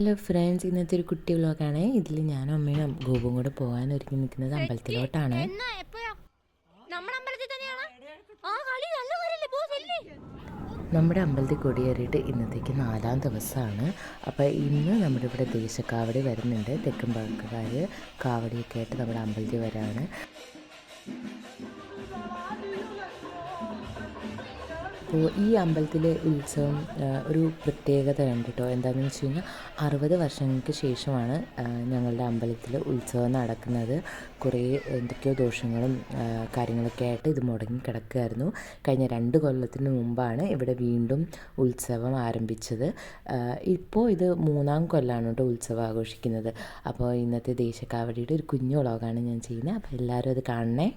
Hello friends, ഇന്നത്തെ ഒരു കുട്ടി വ്ളോഗാണ്. ഇതിൽ ഞാനും അമ്മയും ഗോപും കൂടെ പോകാൻ ഒരുങ്ങി നിൽക്കുന്നത് അമ്പലത്തിലോട്ടാണ്. നമ്മുടെ അമ്പലത്തിൽ കൊടിയേറിയിട്ട് ഇന്നത്തേക്ക് 4-ാം ദിവസമാണ്. അപ്പോൾ ഇന്ന് നമ്മുടെ ഇവിടെ ദേശക്കാവടി വരുന്നുണ്ട്. തെക്കും പഴക്കക്കാർ കാവടിയൊക്കെ ആയിട്ട് നമ്മുടെ അമ്പലത്തിൽ വരാണ്. അപ്പോൾ ഈ അമ്പലത്തിലെ ഉത്സവം ഒരു പ്രത്യേകത ഉണ്ട് കേട്ടോ. എന്താണെന്ന് വെച്ച് കഴിഞ്ഞാൽ 60 വർഷങ്ങൾക്ക് ശേഷമാണ് ഞങ്ങളുടെ അമ്പലത്തിൽ ഉത്സവം നടക്കുന്നത്. കുറേ എന്തൊക്കെയോ ദോഷങ്ങളും കാര്യങ്ങളൊക്കെ ആയിട്ട് ഇത് മുടങ്ങി കിടക്കുകയായിരുന്നു. കഴിഞ്ഞ 2 കൊല്ലത്തിന് മുമ്പാണ് ഇവിടെ വീണ്ടും ഉത്സവം ആരംഭിച്ചത്. ഇപ്പോൾ ഇത് 3-ാം കൊല്ലമാണ് കേട്ടോ ഉത്സവം ആഘോഷിക്കുന്നത്. അപ്പോൾ ഇന്നത്തെ ദേശക്കാവടിയുടെ ഒരു കുഞ്ഞു വ്ളോഗാണ് ഞാൻ ചെയ്യുന്നത്. അപ്പോൾ എല്ലാവരും അത് കാണണേ.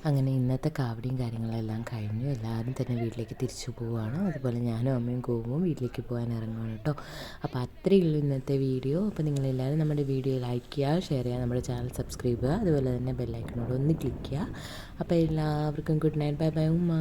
അങ്ങനെ ഇന്നത്തെ കാവടിയും കാര്യങ്ങളെല്ലാം കഴിഞ്ഞു. എല്ലാവരും തന്നെ വീട്ടിലേക്ക് തിരിച്ചു പോവുകയാണ്. അതുപോലെ ഞാനും അമ്മയും ഗോവും വീട്ടിലേക്ക് പോകാൻ ഇറങ്ങുകയാണ് കേട്ടോ. അപ്പോൾ അത്രയേ ഉള്ളൂ ഇന്നത്തെ വീഡിയോ. അപ്പോൾ നിങ്ങളെല്ലാവരും നമ്മുടെ വീഡിയോ ലൈക്ക് ചെയ്യുക, ഷെയർ ചെയ്യുക, നമ്മുടെ ചാനൽ സബ്സ്ക്രൈബ് ചെയ്യുക, അതുപോലെ തന്നെ ബെല്ലൈക്കണോട് ഒന്ന് ക്ലിക്ക് ചെയ്യുക. അപ്പോൾ എല്ലാവർക്കും ഗുഡ് നൈറ്റ്, ബൈ ബൈ ഉമ്മ.